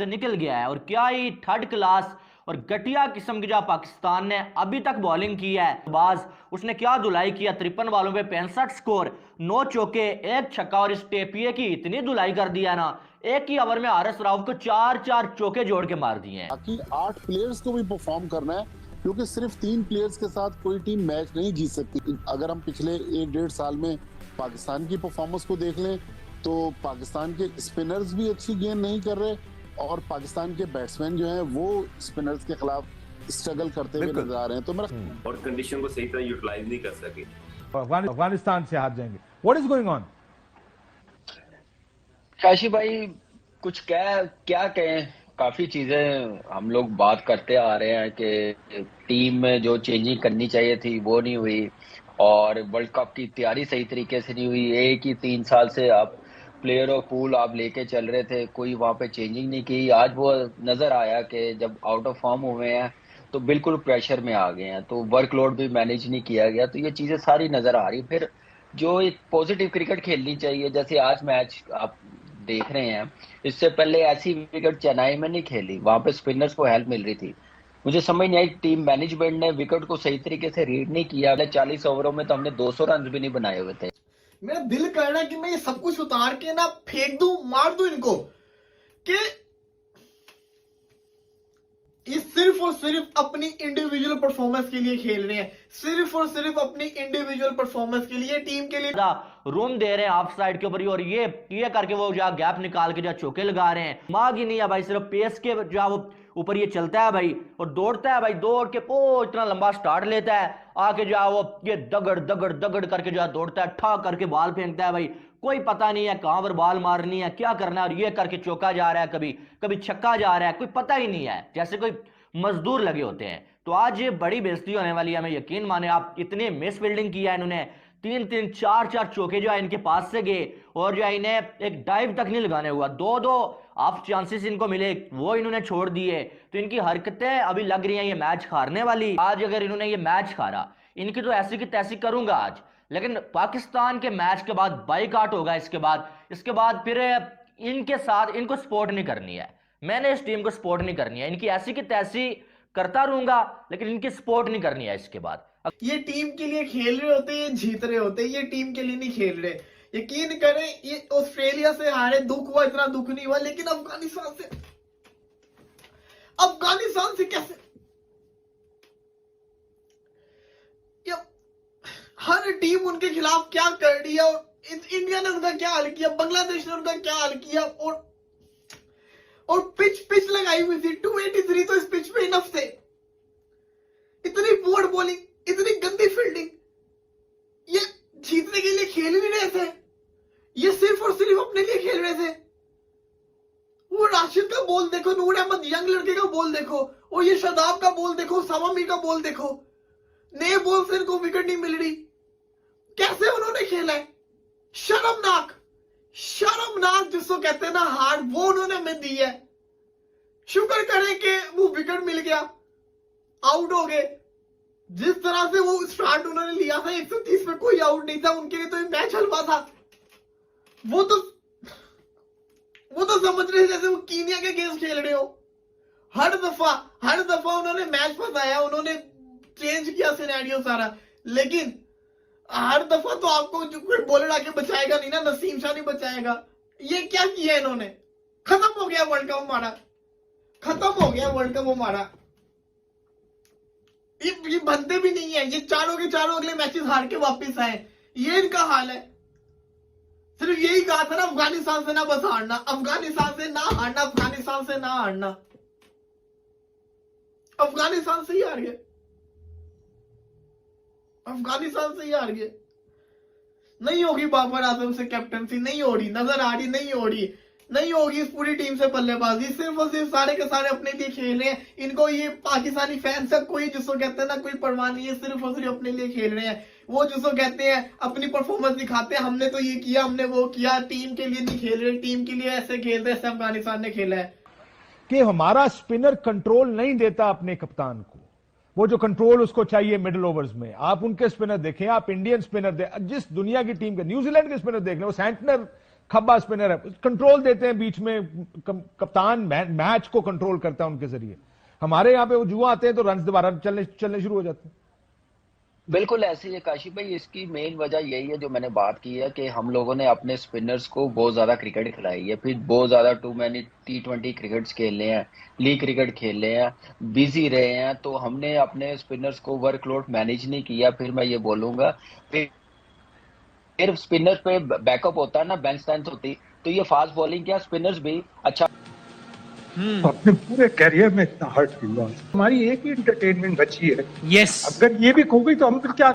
से निकल गया है। और क्या ही थर्ड क्लास और घटिया किस्म की जो पाकिस्तान ने अभी तक बॉलिंग की है, बाज उसने क्या धुलाई किया, 53 बॉलों पे 65 स्कोर, 9 चौके, 1 छक्का। और इस टेपिए की इतनी धुलाई कर दिया ना, एक ही ओवर में आरएस राव को 4 चौके जोड़ के मार दिए हैं। बाकी 8 प्लेयर्स को भी परफॉर्म करना है, क्योंकि सिर्फ 3 प्लेयर्स के साथ कोई टीम मैच नहीं जीत सकती। अगर हम पिछले 1-1.5 साल में पाकिस्तान की परफॉर्मेंस को देख लें तो पाकिस्तान के स्पिनर्स भी अच्छी गेंद नहीं कर रहे और पाकिस्तान के बैट्समैन जो हैं वो स्पिनर्स के खिलाफ स्ट्रगल करते हुए नजर आ रहे हैं। तो मेरा और कंडीशन को सही तरह यूटिलाइज नहीं कर सके, अफगानिस्तान से हार जाएंगे। What is going on? Kashi भाई कुछ क्या कहें, काफी चीजें हम लोग बात करते आ रहे हैं कि टीम में जो चेंजिंग करनी चाहिए थी वो नहीं हुई और वर्ल्ड कप की तैयारी सही तरीके से नहीं हुई। एक ही 3 साल से आप प्लेयर और पूल आप लेके चल रहे थे, कोई वहां पे चेंजिंग नहीं की। आज वो नजर आया कि जब आउट ऑफ फॉर्म हुए हैं तो बिल्कुल प्रेशर में आ गए हैं, तो वर्कलोड भी मैनेज नहीं किया गया। तो ये चीजें सारी नजर आ रही। फिर जो एक पॉजिटिव क्रिकेट खेलनी चाहिए, जैसे आज मैच आप देख रहे हैं, इससे पहले ऐसी विकेट चेन्नई में नहीं खेली, वहां पे स्पिनर्स को हेल्प मिल रही थी। मुझे समझ नहीं आई टीम मैनेजमेंट ने विकेट को सही तरीके से रीड नहीं किया। 40 ओवरों में तो हमने 200 रन भी नहीं बनाए हुए थे। मेरा दिल कर रहा है कि मैं ये सब कुछ उतार के ना फेंक दूं, मार दूं इनको, कि ये सिर्फ और सिर्फ अपनी इंडिविजुअल परफॉर्मेंस के लिए खेल रहे हैं, सिर्फ और सिर्फ अपनी इंडिविजुअल परफॉर्मेंस के लिए, टीम के लिए रूम दे रहे हैं ऑफ साइड के ऊपर। और ये करके वो जो गैप निकाल के जो चौके लगा रहे हैं, दिमाग ही नहीं है भाई, सिर्फ पेस के जो वो ऊपर ये चलता है भाई और दौड़ता है भाई, दौड़ के इतना लंबा स्टार्ट लेता है, आके जो वो ये दगड़ दगड़ दगड़ करके जो दौड़ता है, ठा करके बाल फेंकता है भाई, कोई पता नहीं है कहां पर बाल मारनी है, क्या करना है। और ये करके चौका जा रहा है, कभी कभी छक्का जा रहा है, कोई पता ही नहीं है, जैसे कोई मजदूर लगे होते हैं। तो आज ये बड़ी बेइज्जती होने वाली है, हमें यकीन माने आप। इतने मिस फील्डिंग किया इन्होंने, 3-3 4-4 चौके जो है इनके पास से गए और जो है इन्हें एक डाइव तक नहीं लगाने हुआ। 2-2 ऑफ चांसेस इनको मिले, वो इन्होंने छोड़ दिए। तो इनकी हरकतें अभी लग रही हैं ये मैच हारने वाली। आज अगर इन्होंने ये मैच हारा, इनकी तो ऐसी की तैसी करूंगा आज। लेकिन पाकिस्तान के मैच के बाद बाइकआउट होगा, इसके बाद फिर इनके साथ इनको सपोर्ट नहीं करनी है। मैंने इस टीम को सपोर्ट नहीं करनी है, इनकी ऐसी की तैसी करता रहूंगा, लेकिन इनकी सपोर्ट नहीं करनी है इसके बाद। ये टीम के लिए खेल रहे होते हैं, जीत रहे होते हैं, ये टीम के लिए नहीं खेल रहे। यकीन करें, ये ऑस्ट्रेलिया से हारे, दुख हुआ, इतना दुख नहीं हुआ, लेकिन अफगानिस्तान से कैसे, हर टीम उनके खिलाफ क्या कर रही है, और इंडिया ने उनका क्या हाल किया, बांग्लादेश ने उनका क्या हाल किया, और पिच लगाई हुई थी 283, तो इस पिच पे इनफ थे। इतनी पुअर बॉलिंग, इतनी गंदी फील्डिंग, ये जीतने के लिए खेल नहीं रहे थे, ये सिर्फ और सिर्फ अपने लिए खेल रहे थे। वो राशिद का बॉल देखो, नूर अहमद यंग लड़के का बॉल देखो, और ये शादाब का बॉल देखो, सामा मीर का बॉल देखो, नए बॉल से इनको विकेट नहीं मिल रही। कैसे उन्होंने खेला है, शर्मनाक जिसको कहते हैं ना हार, वो उन्होंने हमें दी है। शुक्र करें कि वो विकेट मिल गया, आउट हो गए। जिस तरह से वो स्टार्ट उन्होंने लिया था 130 पे, कोई आउट नहीं था, उनके लिए तो मैच हलवा था। वो तो समझ रहे जैसे वो कीनिया के गेम खेल रहे हो। हर दफा उन्होंने मैच फंसाया, उन्होंने चेंज किया सिनेरियो सारा, लेकिन हर दफा तो आपको जो कोई बॉलर आके बचाएगा नहीं ना, नसीम शाह नहीं बचाएगा। ये क्या किया इन्होंने, खत्म हो गया वर्ल्ड कप हमारा, खत्म हो गया वर्ल्ड कप हमारा। ये बनते भी नहीं है, ये चारों के चारों अगले मैचेस हार के वापस आए, ये इनका हाल है। सिर्फ यही कहा था ना, अफगानिस्तान से ना बस हारना, अफगानिस्तान से ना हारना, अफगानिस्तान से ना हारना। अफगानिस्तान से ही हार गए, अफगानिस्तान से ही हार गए। नहीं होगी बाबर आजम से कैप्टनसी, नहीं हो रही, नजर आ रही, नहीं होगी इस पूरी टीम से बल्लेबाजी। सिर्फ और सिर्फ सारे के सारे अपने लिए खेल रहे हैं। इनको ये पाकिस्तानी फैन सब कोई जिसको कहते हैं ना, कोई परवाह नहीं है, सिर्फ और सिर्फ अपने लिए खेल रहे हैं। वो जिसको कहते हैं अपनी परफॉर्मेंस दिखाते हैं, हमने तो ये किया, हमने वो किया, टीम के लिए नहीं खेल रहे, टीम के लिए ऐसे खेल रहे जैसे अफगानिस्तान ने खेला है। कि हमारा स्पिनर कंट्रोल नहीं देता अपने कप्तान को, वो जो कंट्रोल उसको चाहिए मिडिल ओवर्स में। आप उनके स्पिनर देखें, आप इंडियन स्पिनर जिस दुनिया की टीम के, न्यूजीलैंड के स्पिनर देख लें, वो सेंटनर खब्बा स्पिनर है, कंट्रोल देते हैं बीच में, कप्तान मैच को कंट्रोल करता है उनके जरिए। हमारे यहाँ पे वो जुआ आते हैं तो रन दोबारा चलने शुरू हो जाते हैं। बिल्कुल ऐसे ही है काशिफ भाई, इसकी मेन वजह यही है जो मैंने बात की है कि हम लोगों ने अपने स्पिनर्स को बहुत ज्यादा क्रिकेट खिलाई है, फिर बहुत ज्यादा टू मैनी T20 क्रिकेट्स खेले हैं, लीग क्रिकेट खेले हैं, बिजी रहे हैं, तो हमने अपने स्पिनर्स को वर्कलोड मैनेज नहीं किया। फिर मैं ये बोलूंगा फिर स्पिनर पे बैकअप होता है ना, बेंच स्ट्रेंथ होती, तो ये फास्ट बॉलिंग क्या स्पिनर्स भी अच्छा। अपने पूरे करियर में इतना हर्ट फील हुआ, हमारी एक ही एंटरटेनमेंट बची है। यस, अगर ये भी खो गई तो हम फिर क्या?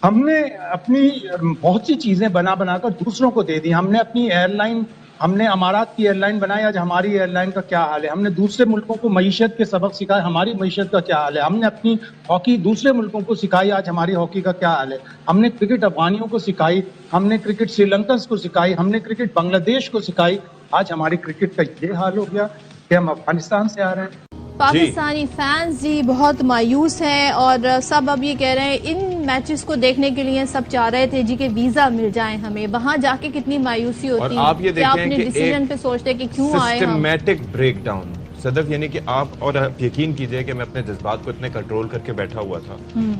हमने अपनी बहुत सी चीजें बना कर दूसरों को दे दी। हमने अपनी एयरलाइन, हमने अमारात की एयरलाइन बनाई, आज हमारी एयरलाइन का क्या हाल है। हमने दूसरे मुल्कों को मईशत के सबक सिखाए, हमारी मईशत का क्या हाल है। हमने अपनी हॉकी दूसरे मुल्कों को सिखाई, आज हमारी हॉकी का क्या हाल है। हमने क्रिकेट अफगानियों को सिखाई, हमने क्रिकेट श्रीलंकन को सिखाई, हमने क्रिकेट बांग्लादेश को सिखाई, आज हमारी क्रिकेट का ये हाल हो गया कि हम अफगानिस्तान से आ रहे हैं। पाकिस्तानी फैंस जी बहुत मायूस हैं और सब अब ये कह रहे हैं, इन मैचेस को देखने के लिए सब चाह रहे थे जी कि वीजा मिल जाए हमें, वहां जाके कितनी मायूसी होती है। आप ये देखें अपने डिसीजन पे सोचते हैं कि क्यों आए हम। सिस्टमैटिक ब्रेकडाउन सदफ, यानी कि आप और यकीन कीजिए कि मैं अपने जज्बात को इतने कंट्रोल करके बैठा हुआ था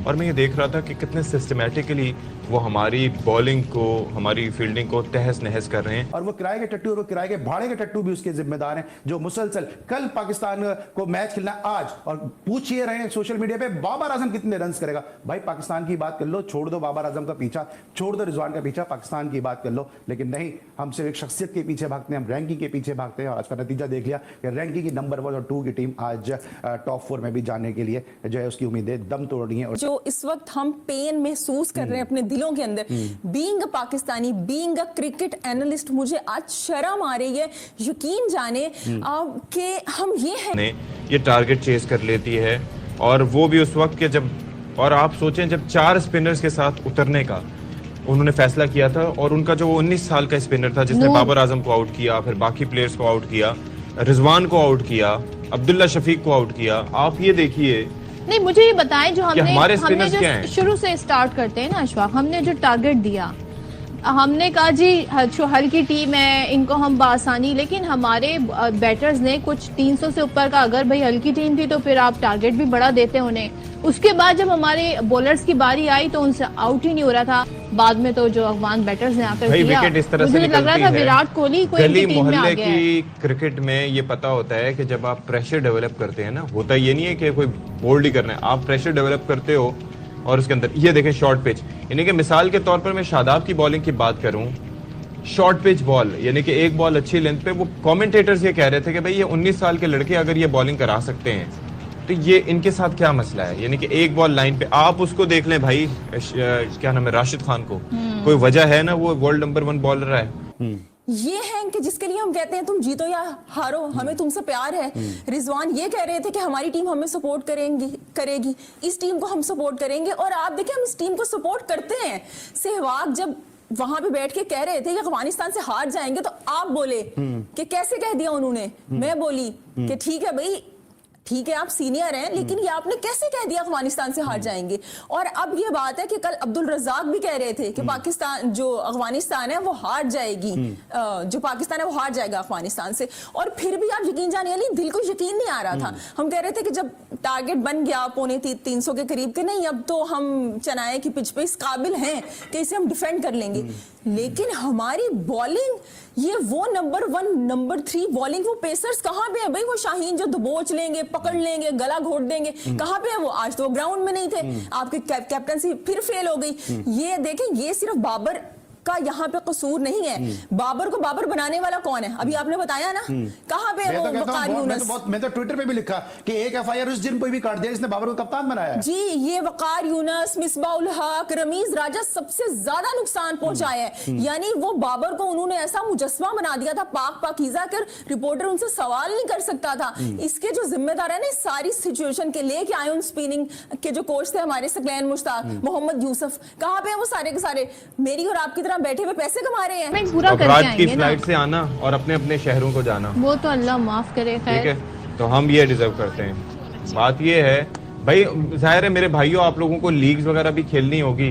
और मैं ये देख रहा था कि कितने सिस्टमैटिकली वो हमारी बॉलिंग को, हमारी फील्डिंग को तहस नहस कर रहे हैं। और वो किराए के टट्टू और वो किराए के भाड़े के टट्टू भी उसके जिम्मेदार हैं, जो मुसलसल कल पाकिस्तान को मैच खेलना आज, और पूछ ये रहे हैं सोशल मीडिया पे बाबर आजम कितने रन करेगा। भाई पाकिस्तान की बात कर लो, छोड़ दो बाबर आजम का पीछा, छोड़ दो रिजवान का पीछा, पाकिस्तान की बात कर लो। लेकिन नहीं, हम सिर्फ एक शख्सियत के पीछे भागते हैं, हम रैंकिंग के पीछे भागते हैं। और आज का नतीजा देख लिया कि रैंकिंग की नंबर 1 और 2 की टीम आज टॉप 4 में भी जाने के लिए जो है उसकी उम्मीदें दम तोड़ रही हैं। और जो इस वक्त हम पेन महसूस कर रहे हैं अपने दिलों के अंदर, being a Pakistani, being a cricket analyst, मुझे आज शर्म आ रही है यकीन जाने कि हम ये टारगेट चेस कर लेती है, और वो भी उस वक्त के जब, और आप सोचें जब 4 स्पिनर्स के साथ उतरने का उन्होंने फैसला किया था, और उनका जो 19 साल का स्पिनर था जिसने बाबर आजम को आउट किया, फिर बाकी प्लेयर्स को आउट किया, रिजवान को आउट किया, अब्दुल्ला शफीक को आउट किया। आप ये देखिए, नहीं मुझे ये बताएं, जो हमने जो शुरू से स्टार्ट करते हैं ना अशफाक, हमने जो टारगेट दिया, हमने कहा जी हल्की टीम है, इनको हम बासानी, लेकिन हमारे बैटर्स ने कुछ 300 से ऊपर का, अगर भाई हल्की टीम थी तो फिर आप टारगेट भी बड़ा देते उन्हें। उसके बाद जब हमारे बॉलर्स की बारी आई तो उनसे आउट ही नहीं हो रहा था। बाद में तो जो अफगान बैटर्स ने आकर दिया, मुझे लग रहा था विराट कोहली कोई गली टीम में आ मोहल्ले गया की है। क्रिकेट में ये पता होता है कि जब आप प्रेशर डेवलप करते हैं ना, होता ये नहीं है कि कोई बोल्ड ही करना है, आप प्रेशर डेवलप करते हो और उसके अंदर ये देखें शॉर्ट पिच, यानी कि मिसाल के तौर पर मैं शादाब की बॉलिंग की बात करूं, शॉर्ट पिच बॉल, यानी कि एक बॉल अच्छी लेंथ पे, वो कमेंटेटर्स ये कह रहे थे कि भाई ये 19 साल के लड़के अगर ये बॉलिंग करा सकते हैं तो ये इनके साथ क्या मसला है। यानी कि एक बॉल लाइन पे, आप उसको देख लें भाई, क्या नाम है, राशिद खान को, कोई वजह है ना, वो वर्ल्ड नंबर 1 बॉलर है। ये है कि जिसके लिए हम कहते हैं तुम जीतो या हारो, हमें तुमसे प्यार है। रिजवान ये कह रहे थे कि हमारी टीम हमें सपोर्ट करेगी, इस टीम को हम सपोर्ट करेंगे, और आप देखें हम इस टीम को सपोर्ट करते हैं। सहवाग जब वहां पे बैठ के कह रहे थे कि अफगानिस्तान से हार जाएंगे, तो आप बोले कि कैसे कह दिया उन्होंने, मैं बोली कि ठीक है भाई, ठीक है आप सीनियर हैं, लेकिन ये आपने कैसे कह दिया अफगानिस्तान से हार जाएंगे। और अब ये बात है कि कल अब्दुल रज़ाक भी कह रहे थे कि पाकिस्तान, जो अफगानिस्तान है वो हार जाएगी, जो पाकिस्तान है वो हार जाएगा अफगानिस्तान से। और फिर भी आप यकीन जानिए नहीं, दिल को यकीन नहीं आ रहा था। हम कह रहे थे कि जब टारगेट बन गया 350 के करीब के, नहीं अब तो हम चनाए की पिच पे इस काबिल हैं कि इसे हम डिफेंड कर लेंगे। लेकिन हमारी बॉलिंग, ये वो नंबर 1 नंबर 3 बॉलिंग, वो पेसर्स कहाँ पे है भाई? वो शाहीन जो दबोच लेंगे, पकड़ लेंगे, गला घोट देंगे, कहाँ पे है वो? आज तो ग्राउंड में नहीं थे, आपकी कैप्टनसी फिर फेल हो गई। ये देखें, ये सिर्फ बाबर का यहाँ पे कसूर नहीं है। बाबर को बाबर बनाने वाला कौन है? अभी आपने बताया ना, कहाँ पे है वो वकार यूनुस? मैं तो ट्विटर पे भी लिखा कि एक FIR उस दिन कोई भी काट दिया जिसने बाबर को कप्तान बनाया जी। ये वकार यूनुस, मिसबाउल हक, रमीज राजा सबसे ज्यादा नुकसान पहुंचाया है। यानी वो बाबर को उन्होंने ऐसा मुजस्मा बना दिया था, पाकीज़ा कर रिपोर्टर उनसे सवाल नहीं कर सकता था। इसके जो जिम्मेदार है ना इस सारी सिचुएशन के लेके आए उन स्पिनिंग के जो कोच थे हमारे सकलैन मुश्ताक, मोहम्मद यूसुफ, कहाँ पे है वो सारे के सारे? मेरी और आपकी बैठे हुए पैसे कमा रहे हैं। पूरा करके आएंगे की फ्लाइट से आना और अपने अपने शहरों को जाना, वो तो अल्लाह माफ करे। ठीक है, तो हम ये डिजर्व करते हैं। बात ये है भाई, जाहिर है मेरे भाइयों, आप लोगों को लीग्स वगैरह भी खेलनी होगी,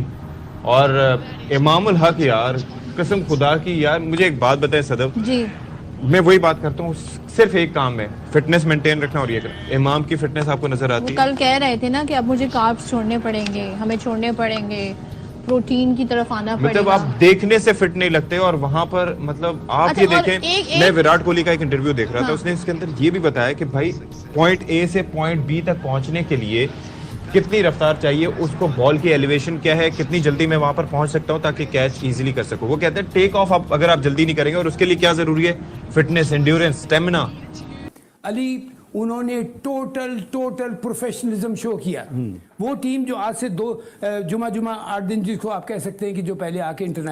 और इमामुल हक यार कसम खुदा की यार, मुझे एक बात बताएं सदब, जी मैं वही बात करता हूँ, सिर्फ एक काम है, फिटनेस मेंटेन रखना और ये करना। इमाम की फिटनेस आपको नजर वो आती है? कल कह रहे थे ना कि अब मुझे कार्ब्स छोड़ने पड़ेंगे, हमें छोड़ने पड़ेंगे, प्रोटीन की तरफ आना मतलब पड़ेगा। आप देखने से फिट नहीं लगते और वहां पर मतलब आप अच्छा, ये और देखें, मैं विराट कोहली का एक इंटरव्यू देख रहा था, हाँ। उसने इसके अंदर ये भी बताया कि भाई पॉइंट ए से पॉइंट बी तक पहुंचने के लिए कितनी रफ्तार चाहिए, उसको बॉल की एलिवेशन क्या है, कितनी जल्दी मैं वहां पर पहुंच सकता हूं ताकि कैच इजीली कर सकूं। वो कहते हैं टेक ऑफ आप अगर आप जल्दी नहीं करेंगे, और उसके लिए क्या जरूरी है, फिटनेस, एंड्योरेंस, स्टेमिना। अली उन्होंने टोटल प्रोफेशनलिज्म शो किया। वो टीम जो आज से जुमा 8 दिन जिसको आप कह सकते हैं कि जो पहले आके इंटरनेशनल